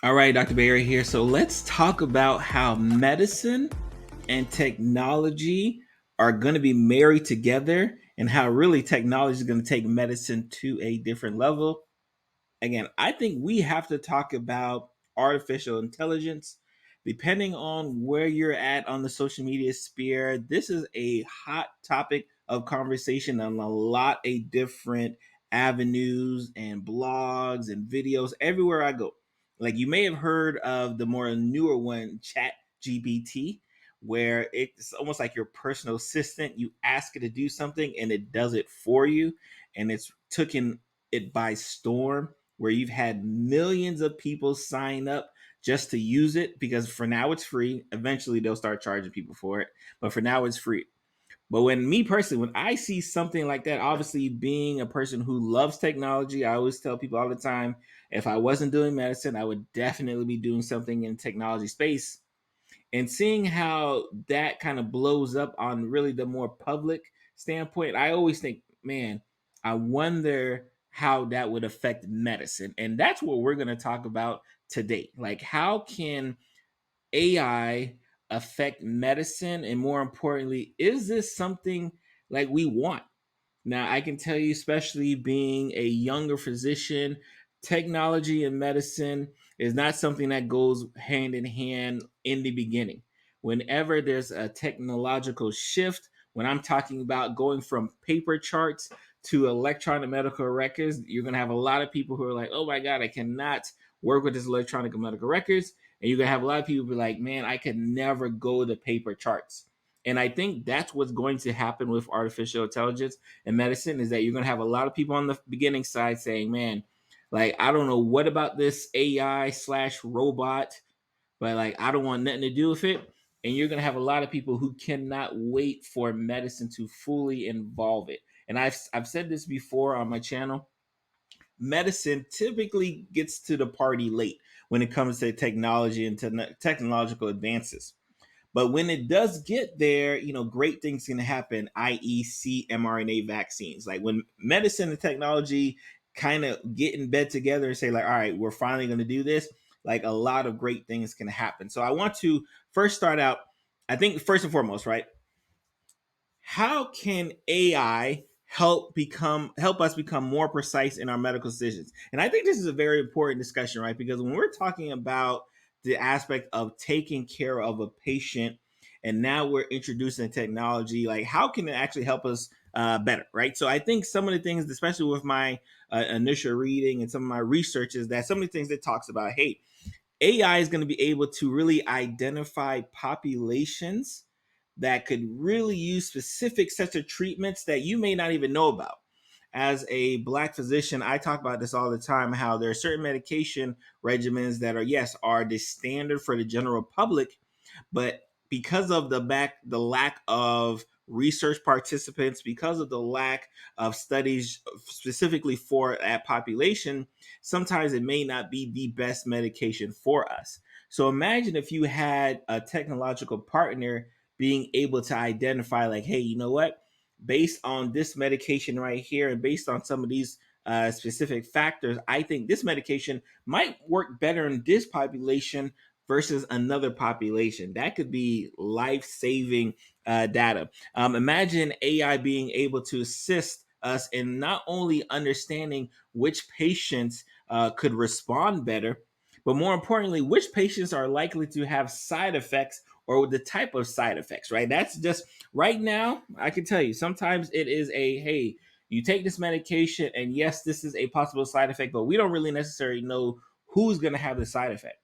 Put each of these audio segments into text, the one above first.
All right, Dr. Barry here. So let's talk about how medicine and technology are going to be married together and how really technology is going to take medicine to a different level. Again, I think we have to talk about artificial intelligence. Depending on where you're at on the social media sphere, this is a hot topic of conversation on a lot of different avenues and blogs and videos everywhere I go. Like you may have heard of the more newer one, Chat GPT, where it's almost like your personal assistant. You ask it to do something and it does it for you. And it's taken it by storm where you've had millions of people sign up just to use it because for now it's free. Eventually they'll start charging people for it, but for now it's free. But when me personally, when I see something like that, obviously being a person who loves technology, I always tell people all the time, if I wasn't doing medicine, I would definitely be doing something in technology space. And seeing how that kind of blows up on really the more public standpoint, I always think, man, I wonder how that would affect medicine. And that's what we're going to talk about today. Like, how can AI affect medicine? And more importantly, is this something like we want? Now, I can tell you, especially being a younger physician, technology and medicine is not something that goes hand in hand in the beginning. Whenever there's a technological shift, when I'm talking about going from paper charts to electronic medical records, you're going to have a lot of people who are like, oh my God, I cannot work with this electronic medical records. And you're going to have a lot of people be like, man, I could never go to paper charts. And I think that's what's going to happen with artificial intelligence in medicine is that you're going to have a lot of people on the beginning side saying, man, like, I don't know what about this AI slash robot, but like, I don't want nothing to do with it. And you're going to have a lot of people who cannot wait for medicine to fully involve it. And I've said this before on my channel. Medicine typically gets to the party late when it comes to technology and technological advances. But when it does get there, great things can happen, i.e., mRNA vaccines. Like when medicine and technology kind of get in bed together and say, like, all right, we're finally going to do this, like a lot of great things can happen. So I want to first start out, I think, first and foremost, right? How can AI help us become more precise in our medical decisions? And I think this is a very important discussion, right? Because when we're talking about the aspect of taking care of a patient, and now we're introducing technology, like how can it actually help us better, right? So I think some of the things, especially with my initial reading and some of my research, is that some of the things that talks about, hey, AI is going to be able to really identify populations that could really use specific sets of treatments that you may not even know about. As a black physician, I talk about this all the time, how there are certain medication regimens that are, yes, are the standard for the general public, but because of the lack of research participants, because of the lack of studies specifically for that population, sometimes it may not be the best medication for us. So imagine if you had a technological partner being able to identify, like, hey, you know what? Based on this medication right here, and based on some of these specific factors, I think this medication might work better in this population versus another population. That could be life saving data. Imagine AI being able to assist us in not only understanding which patients could respond better, but more importantly, which patients are likely to have side effects or the type of side effects, right? That's just right now, I can tell you, sometimes it is a, hey, you take this medication, and yes, this is a possible side effect, but we don't really necessarily know who's going to have the side effect.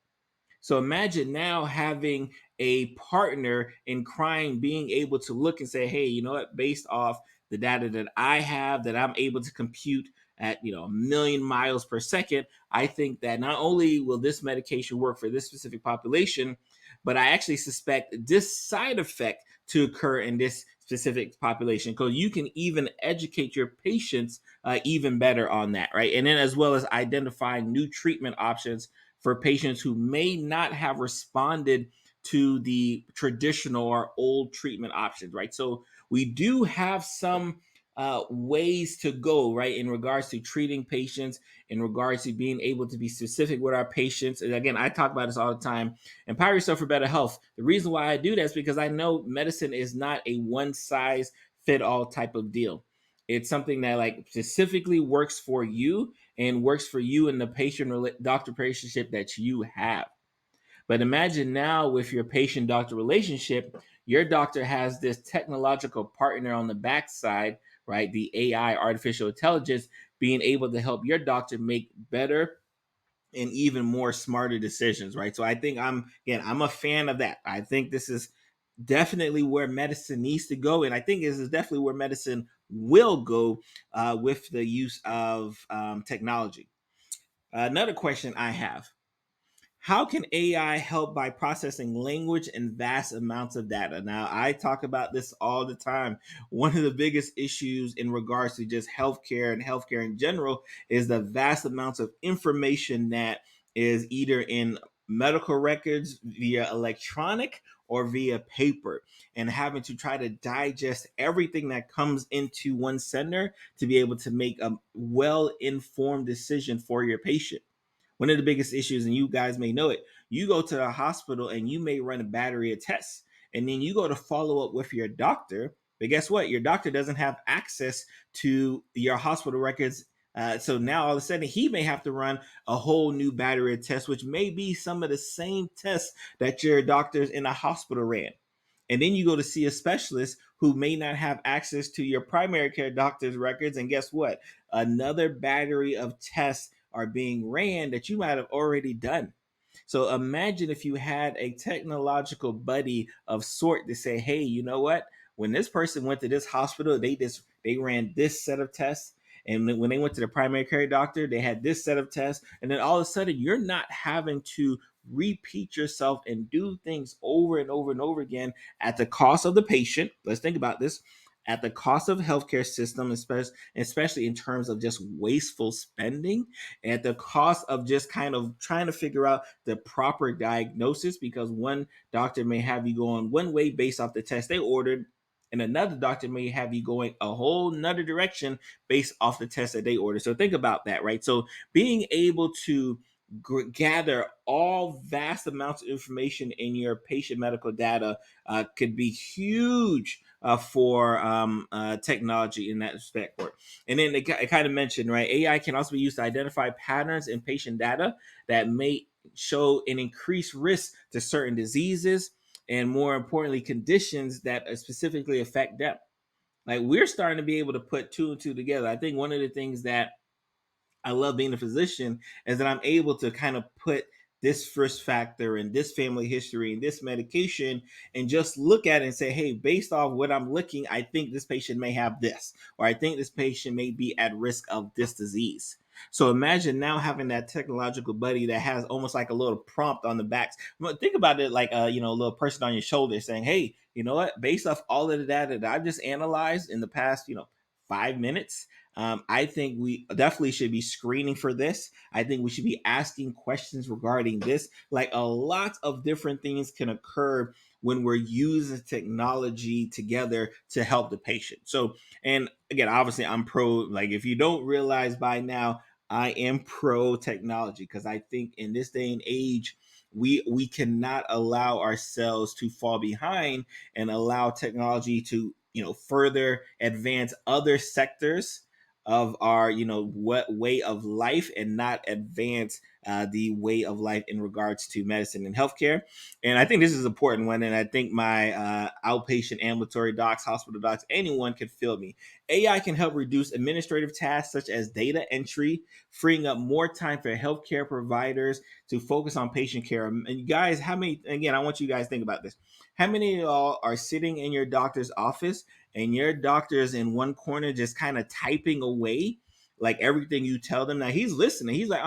So imagine now having a partner in crime being able to look and say, hey, you know what, based off the data that I have that I'm able to compute at, 1,000,000 miles per second, I think that not only will this medication work for this specific population, but I actually suspect this side effect to occur in this specific population, because you can even educate your patients even better on that, right? And then as well as identifying new treatment options for patients who may not have responded to the traditional or old treatment options, right? So we do have some ways to go, right, in regards to treating patients, in regards to being able to be specific with our patients. And again, I talk about this all the time. Empower yourself for better health. The reason why I do that is because I know medicine is not a one size fit all type of deal. It's something that like specifically works for you and works for you and the patient doctor relationship that you have. But imagine now with your patient doctor relationship, your doctor has this technological partner on the backside, right? The AI, artificial intelligence, being able to help your doctor make better and even more smarter decisions, right? So I think I'm a fan of that. I think this is definitely where medicine needs to go, and I think this is definitely where medicine will go with the use of technology. Another question I have: how can AI help by processing language and vast amounts of data? Now, I talk about this all the time. One of the biggest issues in regards to just healthcare and healthcare in general is the vast amounts of information that is either in medical records via electronic or via paper, and having to try to digest everything that comes into one center to be able to make a well informed decision for your patient. One of the biggest issues, and you guys may know it, you go to the hospital and you may run a battery of tests, and then you go to follow up with your doctor. But guess what? Your doctor doesn't have access to your hospital records. So now all of a sudden he may have to run a whole new battery of tests, which may be some of the same tests that your doctors in a hospital ran. And then you go to see a specialist who may not have access to your primary care doctor's records. And guess what? Another battery of tests are being ran that you might have already done. So imagine if you had a technological buddy of sort to say, hey, you know what? When this person went to this hospital, they ran this set of tests. And when they went to the primary care doctor, they had this set of tests. And then all of a sudden, you're not having to repeat yourself and do things over and over and over again at the cost of the patient. Let's think about this: at the cost of healthcare system, especially in terms of just wasteful spending, at the cost of just kind of trying to figure out the proper diagnosis, because one doctor may have you going one way based off the test they ordered, and another doctor may have you going a whole nother direction based off the test that they ordered. So think about that, right? So being able to gather all vast amounts of information in your patient medical data could be huge for technology in that respect. And then it kind of mentioned, right, AI can also be used to identify patterns in patient data that may show an increased risk to certain diseases, and more importantly, conditions that specifically affect them. Like, we're starting to be able to put two and two together. I think one of the things that I love being a physician is that I'm able to kind of put this risk factor and this family history and this medication and just look at it and say, hey, based off what I'm looking, I think this patient may have this, or I think this patient may be at risk of this disease. So imagine now having that technological buddy that has almost like a little prompt on the back. Think about it like a little person on your shoulder saying, hey, you know what? Based off all of the data that I've just analyzed in the past, 5 minutes, I think we definitely should be screening for this. I think we should be asking questions regarding this. Like, a lot of different things can occur when we're using technology together to help the patient. So, and again, obviously, I'm pro. Like, if you don't realize by now, I am pro technology, because I think in this day and age, we cannot allow ourselves to fall behind and allow technology to further advance other sectors of our what way of life, and not advance the way of life in regards to medicine and healthcare. And I think this is an important one, and I think my outpatient ambulatory docs, hospital docs, anyone can feel me. AI can help reduce administrative tasks such as data entry, freeing up more time for healthcare providers to focus on patient care. And you guys, how many, again, I want you guys to think about this: how many of y'all are sitting in your doctor's office and your doctor's in one corner just kind of typing away like everything you tell them? Now he's listening, he's like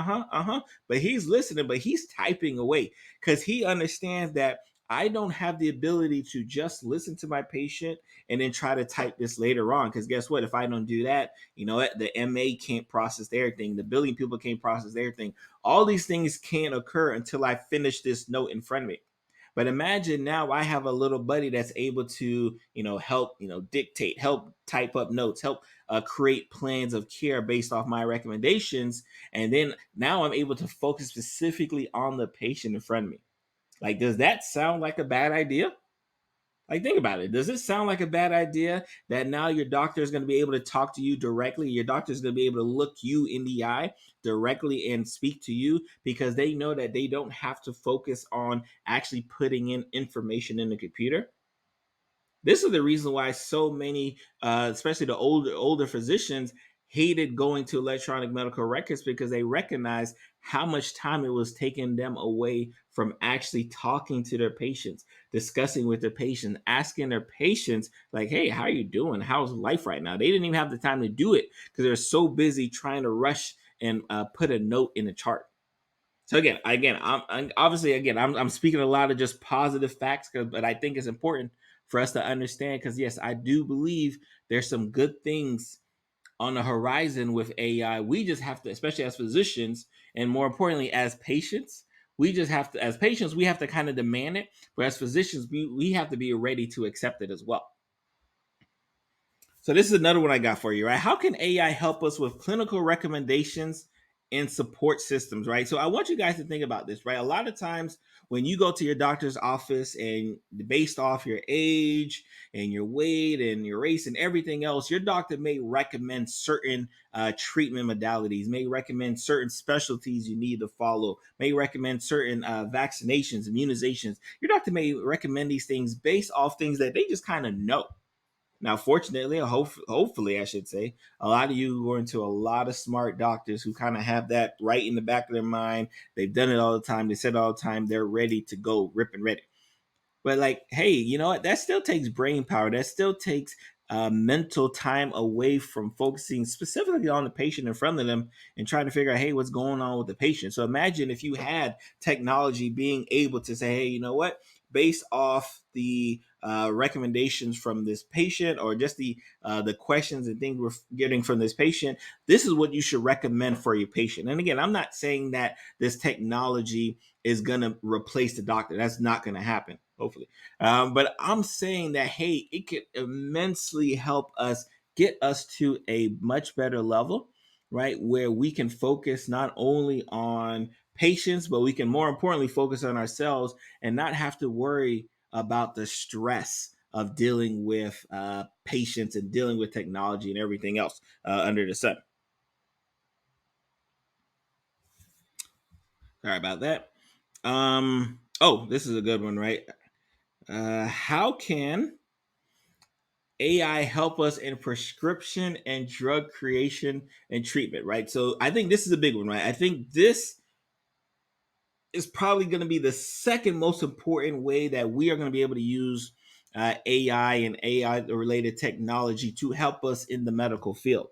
but he's listening, but he's typing away because he understands that I don't have the ability to just listen to my patient and then try to type this later on. Because guess what? If I don't do that, you know what? The MA can't process their thing. The billing people can't process their thing. All these things can't occur until I finish this note in front of me. But imagine now I have a little buddy that's able to, help, dictate, help type up notes, help create plans of care based off my recommendations. And then now I'm able to focus specifically on the patient in front of me. Like, does that sound like a bad idea? Like, think about it. Does it sound like a bad idea that now your doctor is going to be able to talk to you directly? Your doctor is going to be able to look you in the eye directly and speak to you because they know that they don't have to focus on actually putting in information in the computer. This is the reason why so many, especially the older physicians, hated going to electronic medical records because they recognized how much time it was taking them away from actually talking to their patients, discussing with their patients, asking their patients like, "Hey, how are you doing? How's life right now?" They didn't even have the time to do it because they're so busy trying to rush and put a note in a chart. So again, I'm obviously again, I'm speaking a lot of just positive facts, but I think it's important for us to understand because yes, I do believe there's some good things on the horizon with AI. We just have to, especially as physicians, and more importantly, as patients, we just have to, as patients, we have to kind of demand it. But as physicians, we have to be ready to accept it as well. So this is another one I got for you, right? How can AI help us with clinical recommendations and support systems, right? So I want you guys to think about this, right? A lot of times when you go to your doctor's office and based off your age and your weight and your race and everything else, your doctor may recommend certain treatment modalities, may recommend certain specialties you need to follow, may recommend certain vaccinations, immunizations. Your doctor may recommend these things based off things that they just kind of know. Now, fortunately, or hopefully, I should say, a lot of you go into a lot of smart doctors who kind of have that right in the back of their mind. They've done it all the time. They said it all the time. They're ready to go, rip and ready. But like, hey, you know what? That still takes brain power. That still takes mental time away from focusing specifically on the patient in front of them and trying to figure out, hey, what's going on with the patient. So imagine if you had technology being able to say, hey, you know what? Based off the recommendations from this patient, or just the questions and things we're getting from this patient, this is what you should recommend for your patient. And again, I'm not saying that this technology is going to replace the doctor. That's not going to happen, hopefully. But I'm saying that, hey, it could immensely help us get us to a much better level, right? Where we can focus not only on patients, but we can more importantly focus on ourselves and not have to worry about the stress of dealing with patients and dealing with technology and everything else under the sun. Sorry about that. Oh, this is a good one, right? How can AI help us in prescription and drug creation and treatment, right? So I think this is a big one, right? I think this is probably going to be the second most important way that we are going to be able to use AI and AI related technology to help us in the medical field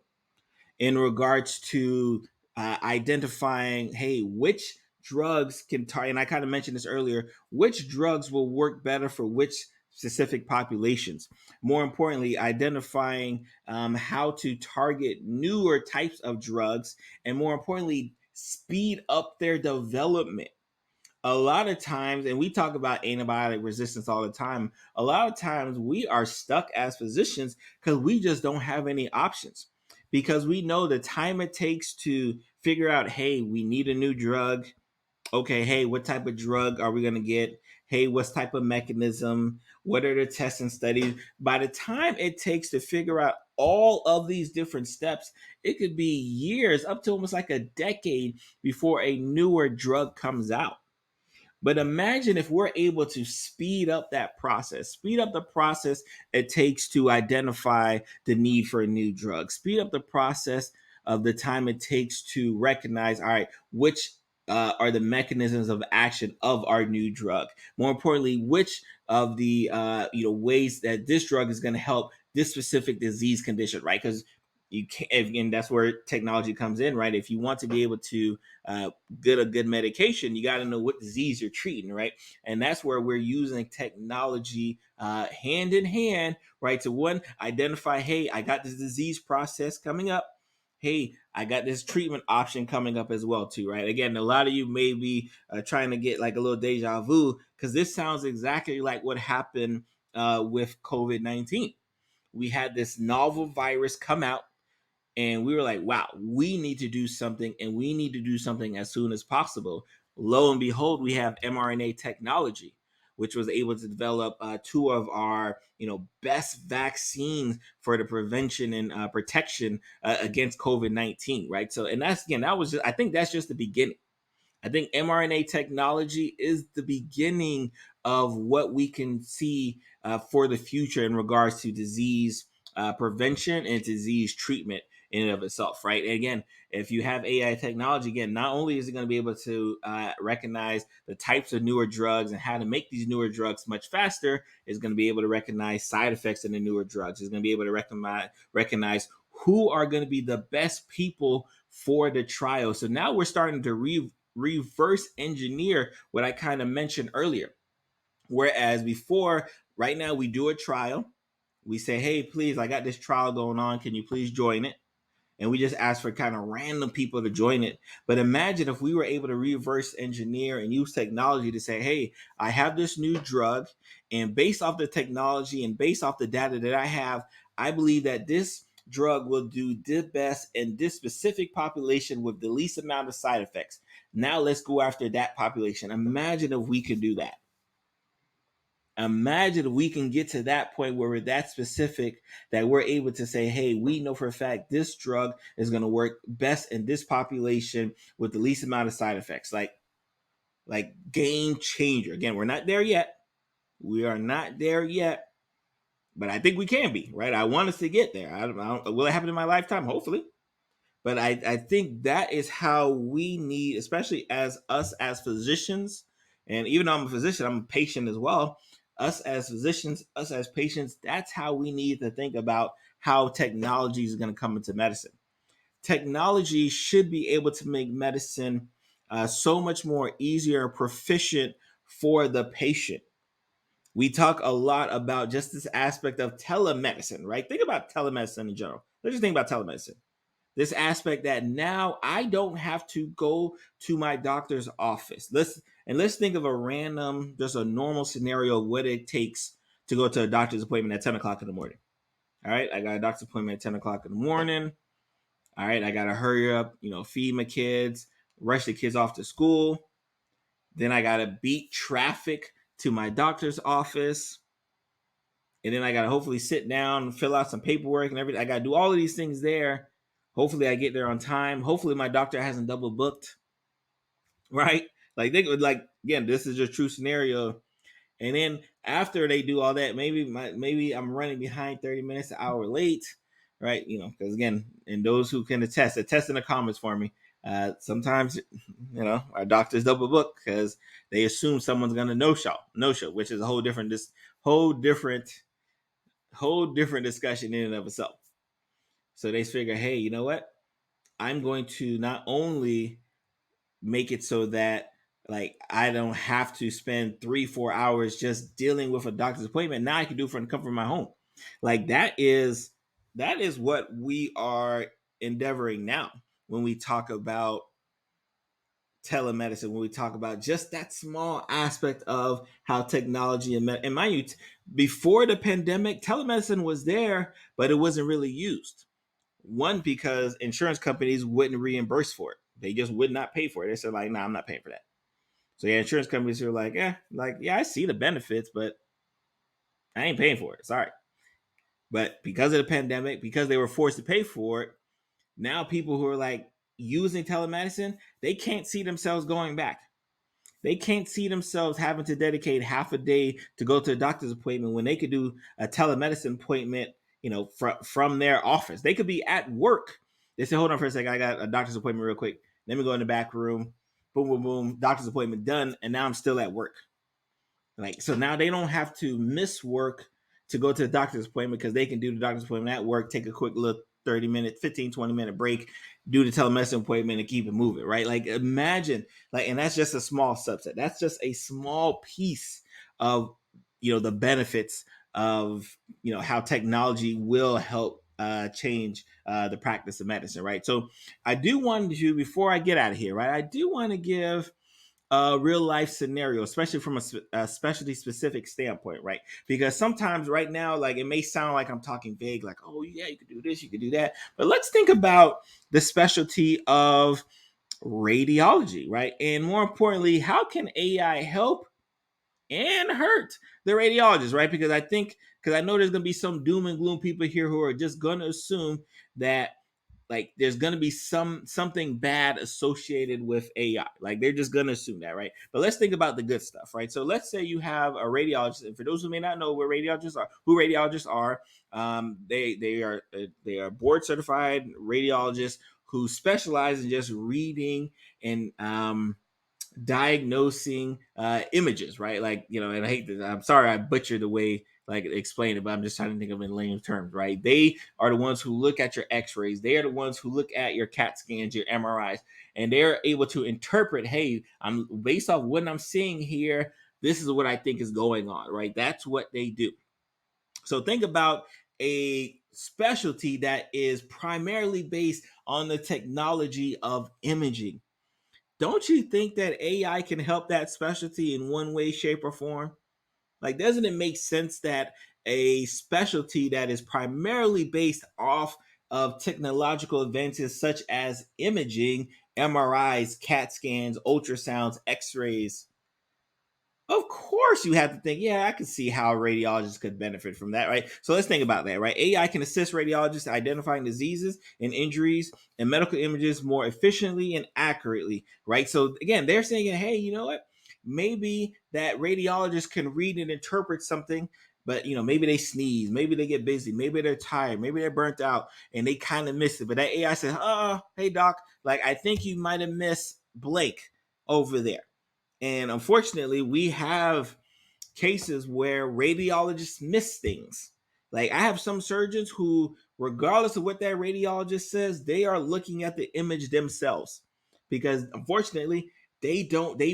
in regards to identifying, hey, which drugs can target, and I kind of mentioned this earlier, which drugs will work better for which specific populations. More importantly, identifying how to target newer types of drugs, and more importantly, speed up their development. A lot of times, and we talk about antibiotic resistance all the time, a lot of times we are stuck as physicians because we just don't have any options, because we know the time it takes to figure out, hey, we need a new drug. Okay, hey, what type of drug are we going to get? Hey, what type of mechanism? What are the tests and studies? By the time it takes to figure out all of these different steps, it could be years, up to almost like a decade before a newer drug comes out. But imagine if we're able to speed up that process, speed up the process it takes to identify the need for a new drug, speed up the process of the time it takes to recognize, all right, which are the mechanisms of action of our new drug. More importantly, which of the ways that this drug is going to help this specific disease condition, right? Because you can't, and that's where technology comes in, right? If you want to be able to get a good medication, you got to know what disease you're treating, right? And that's where we're using technology hand in hand, right? To one, identify, hey, I got this disease process coming up. hey, I got this treatment option coming up as well too, right? Again, a lot of you may be trying to get like a little deja vu because this sounds exactly like what happened with COVID-19. We had this novel virus come out, and we were like, wow, we need to do something, and we need to do something as soon as possible. Lo and behold, we have mRNA technology, which was able to develop two of our best vaccines for the prevention and protection against COVID-19, right? So, and that's, again, that was just, I think that's just the beginning. I think mRNA technology is the beginning of what we can see for the future in regards to disease prevention and disease treatment in and of itself, right? And again, if you have AI technology, again, not only is it going to be able to recognize the types of newer drugs and how to make these newer drugs much faster, it's going to be able to recognize side effects in the newer drugs. It's going to be able to recognize who are going to be the best people for the trial. So now we're starting to reverse engineer what I kind of mentioned earlier. Whereas before, right now, we do a trial. We say, hey, please, I got this trial going on. Can you please join it? And we just ask for kind of random people to join it. But imagine if we were able to reverse engineer and use technology to say, hey, I have this new drug, and based off the technology and based off the data that I have, I believe that this drug will do the best in this specific population with the least amount of side effects. Now let's go after that population. Imagine if we could do that. Imagine if we can get to that point where we're that specific that we're able to say, hey, we know for a fact this drug is going to work best in this population with the least amount of side effects. Like game changer. Again, we're not there yet. We are not there yet, but I think we can be, right? I want us to get there. Will it happen in my lifetime? Hopefully. But I think that is how we need, especially as us as physicians, and even though I'm a physician, I'm a patient as well. Us as physicians, us as patients, that's how we need to think about how technology is going to come into medicine. Technology should be able to make medicine so much more easier and proficient for the patient. We talk a lot about just this aspect of telemedicine, right? Think about telemedicine in general. Let's just think about telemedicine, this aspect that now I don't have to go to my doctor's office. Let's think of a random, just a normal scenario of what it takes to go to a doctor's appointment at 10 o'clock in the morning. All right, I got a doctor's appointment at 10 o'clock in the morning. All right, I got to hurry up, feed my kids, rush the kids off to school. Then I got to beat traffic to my doctor's office. And then I got to hopefully sit down, fill out some paperwork and everything. I got to do all of these things there. Hopefully I get there on time. Hopefully my doctor hasn't double booked, right? Like again, this is a true scenario. And then after they do all that, maybe I'm running behind 30 minutes, an hour late, right? Because again, and those who can attest in the comments for me. Sometimes, our doctors double book because they assume someone's gonna no show, which is a whole different discussion in and of itself. So they figure, hey, you know what? I'm going to not only make it so that like I don't have to spend 3-4 hours just dealing with a doctor's appointment. Now I can do it from the comfort of my home. Like that is what we are endeavoring now when we talk about telemedicine, when we talk about just that small aspect of how technology and mind you, before the pandemic, telemedicine was there, but it wasn't really used. One, because insurance companies wouldn't reimburse for it. They just would not pay for it. They said, like, nah, I'm not paying for that. So yeah, insurance companies are like, yeah, I see the benefits, but I ain't paying for it. Sorry. But because of the pandemic, because they were forced to pay for it, now people who are like using telemedicine, they can't see themselves going back. They can't see themselves having to dedicate half a day to go to a doctor's appointment when they could do a telemedicine appointment, from their office. They could be at work. They say, hold on for a second, I got a doctor's appointment real quick. Let me go in the back room. Boom, boom, boom. Doctor's appointment done. And now I'm still at work. Like, so now they don't have to miss work to go to the doctor's appointment because they can do the doctor's appointment at work, take a quick little 30-minute, 15, 20-minute break, do the telemedicine appointment and keep it moving, right? Like imagine, like, and that's just a small subset. That's just a small piece of, the benefits of, how technology will help change the practice of medicine, right? So I do want to, before I get out of here, right, I do want to give a real life scenario, especially from a specialty specific standpoint, right? Because sometimes right now, like it may sound like I'm talking vague, like, oh yeah, you could do this, you could do that. But let's think about the specialty of radiology, right? And more importantly, how can AI help and hurt the radiologist, right? Because I know there's gonna be some doom and gloom people here who are just gonna assume that like there's gonna be something bad associated with AI. Like they're just gonna assume that, right? But let's think about the good stuff, right? So let's say you have a radiologist, and for those who may not know who radiologists are, they are board certified radiologists who specialize in just reading and diagnosing images, right? Like, and I hate this. I'm sorry I butchered the way like explain it, but I'm just trying to think of it in layman terms, right? They are the ones who look at your x-rays. They are the ones who look at your CAT scans, your MRIs, and they're able to interpret, hey, I'm based off what I'm seeing here, this is what I think is going on, right? That's what they do. So think about a specialty that is primarily based on the technology of imaging. Don't you think that AI can help that specialty in one way, shape, or form? Like, doesn't it make sense that a specialty that is primarily based off of technological advances such as imaging, MRIs, CAT scans, ultrasounds, x rays, of course, you have to think, yeah, I can see how radiologists could benefit from that, right? So let's think about that, right? AI can assist radiologists identifying diseases and injuries and medical images more efficiently and accurately, right? So again, they're saying, hey, you know what? Maybe that radiologists can read and interpret something, but maybe they sneeze, maybe they get busy, maybe they're tired, maybe they're burnt out, and they kind of miss it. But that AI says, hey doc, like I think you might have missed Blake over there. And unfortunately, we have cases where radiologists miss things. Like I have some surgeons who, regardless of what that radiologist says, they are looking at the image themselves because unfortunately, they've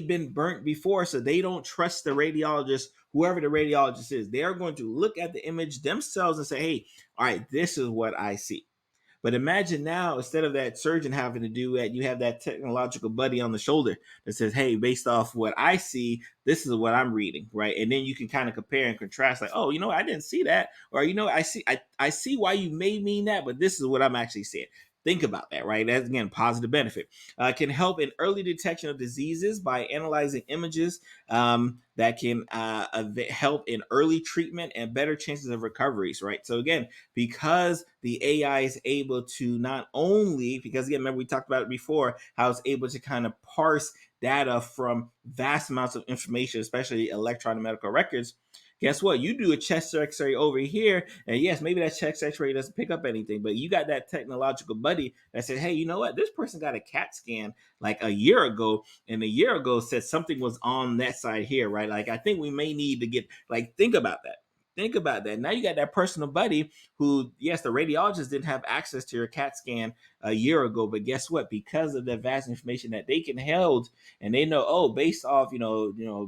been burnt before, so they don't trust the radiologist, whoever the radiologist is. They are going to look at the image themselves and say, hey, all right, this is what I see. But imagine now, instead of that surgeon having to do that, you have that technological buddy on the shoulder that says, hey, based off what I see, this is what I'm reading, right? And then you can kind of compare and contrast, like, oh, I didn't see that. Or, I see why you may mean that, but this is what I'm actually seeing. Think about that, right? That's again positive benefit. Can help in early detection of diseases by analyzing images that can help in early treatment and better chances of recoveries, right? So again, because the AI is able to not only, because again, remember we talked about it before, how it's able to kind of parse data from vast amounts of information, especially electronic medical records. Guess what? You do a chest x-ray over here, and yes, maybe that chest x-ray doesn't pick up anything, but you got that technological buddy that said, hey, you know what? This person got a CAT scan like a year ago, and a year ago said something was on that side here, right? Like I think we may need to get, like, think about that. Think about that. Now you got that personal buddy who, yes, the radiologist didn't have access to your CAT scan a year ago, but guess what? Because of the vast information that they can hold, and they know, oh, based off,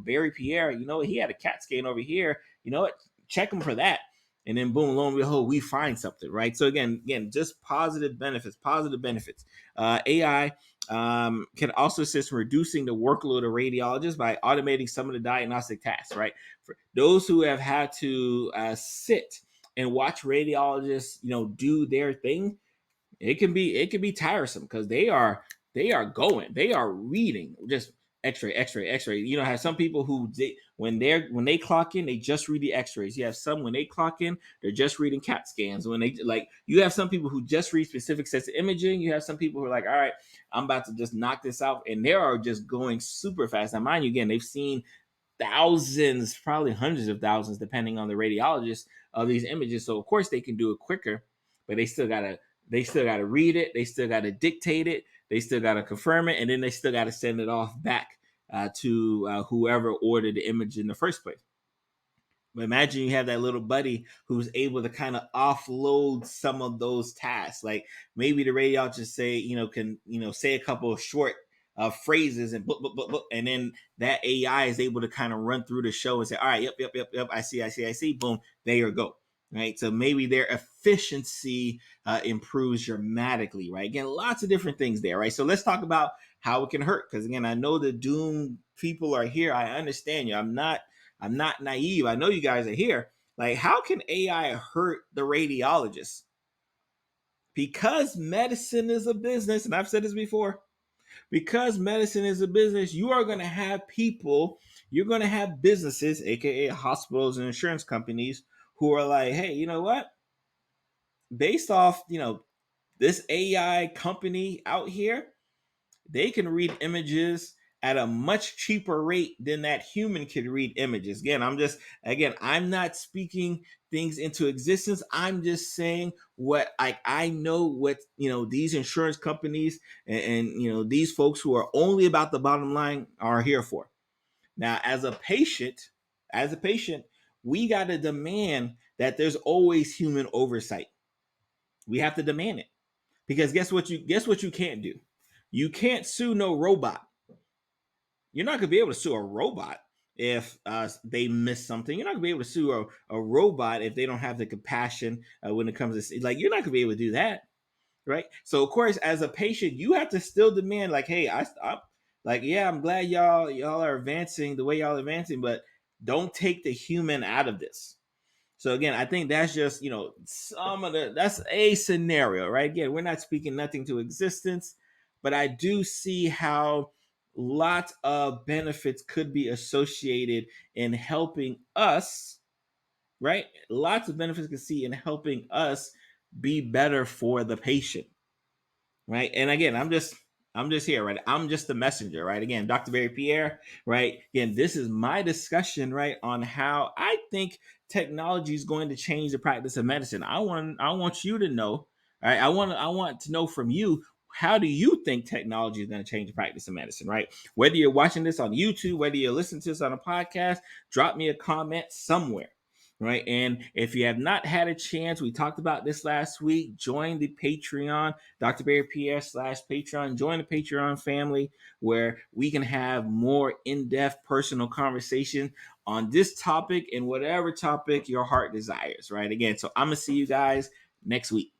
Barry Pierre, he had a CAT scan over here. You know what? Check him for that. And then boom, lo and behold, we find something, right? So again, just positive benefits, positive benefits. AI can also assist in reducing the workload of radiologists by automating some of the diagnostic tasks, right? For those who have had to sit and watch radiologists, do their thing, it can be tiresome because they are reading just x-ray. Have some people who when they clock in, they just read the x-rays. You have some when they clock in, they're just reading CAT scans. When they, like, you have some people who just read specific sets of imaging. You have some people who are like, all right, I'm about to just knock this out, and they are just going super fast. Now mind you, again, they've seen thousands, probably hundreds of thousands, depending on the radiologist, of these images. So of course they can do it quicker, but they still gotta read it, they still gotta dictate it, they still gotta confirm it, and then they still gotta send it off back to whoever ordered the image in the first place. But imagine you have that little buddy who's able to kind of offload some of those tasks. Like maybe the radiologist say, can say a couple of short phrases and and then that AI is able to kind of run through the show and say, all right, yep, I see, boom, there you go. right? So maybe their efficiency improves dramatically, right? Again, lots of different things there, right? So let's talk about how it can hurt, because again, I know the doom people are here. I understand you. I'm not naive. I know you guys are here. Like, how can AI hurt the radiologist? Because medicine is a business, and I've said this before, because medicine is a business, you are going to have people, you're going to have businesses, aka hospitals and insurance companies, who are like, hey, you know what? Based off, this AI company out here, they can read images at a much cheaper rate than that human could read images. I'm not speaking things into existence. I'm just saying what I know what these insurance companies and these folks who are only about the bottom line are here for. Now, as a patient, we got to demand that there's always human oversight. We have to demand it. Because guess what you can't do? You can't sue no robot. You're not gonna be able to sue a robot if they miss something. You're not gonna be able to sue a robot if they don't have the compassion when it comes to, like, you're not gonna be able to do that, right? So of course, as a patient, you have to still demand, like, hey, like, yeah, I'm glad y'all are advancing the way y'all are advancing, but don't take the human out of this. So again, I think that's just, that's a scenario, right? Again, we're not speaking nothing to existence, but I do see how lots of benefits could be associated in helping us, right? Lots of benefits can see in helping us be better for the patient, right? And again, I'm just here, right? I'm just the messenger, right? Again, Dr. Barry Pierre, right? Again, this is my discussion, right, on how I think technology is going to change the practice of medicine. I want you to know, right? I want to know from you, how do you think technology is going to change the practice of medicine, right? Whether you're watching this on YouTube, whether you're listening to this on a podcast, drop me a comment somewhere, right? And if you have not had a chance, we talked about this last week, join the Patreon, Dr. Barry PS / Patreon. Join the Patreon family where we can have more in-depth personal conversation on this topic and whatever topic your heart desires, right? Again, so I'm going to see you guys next week.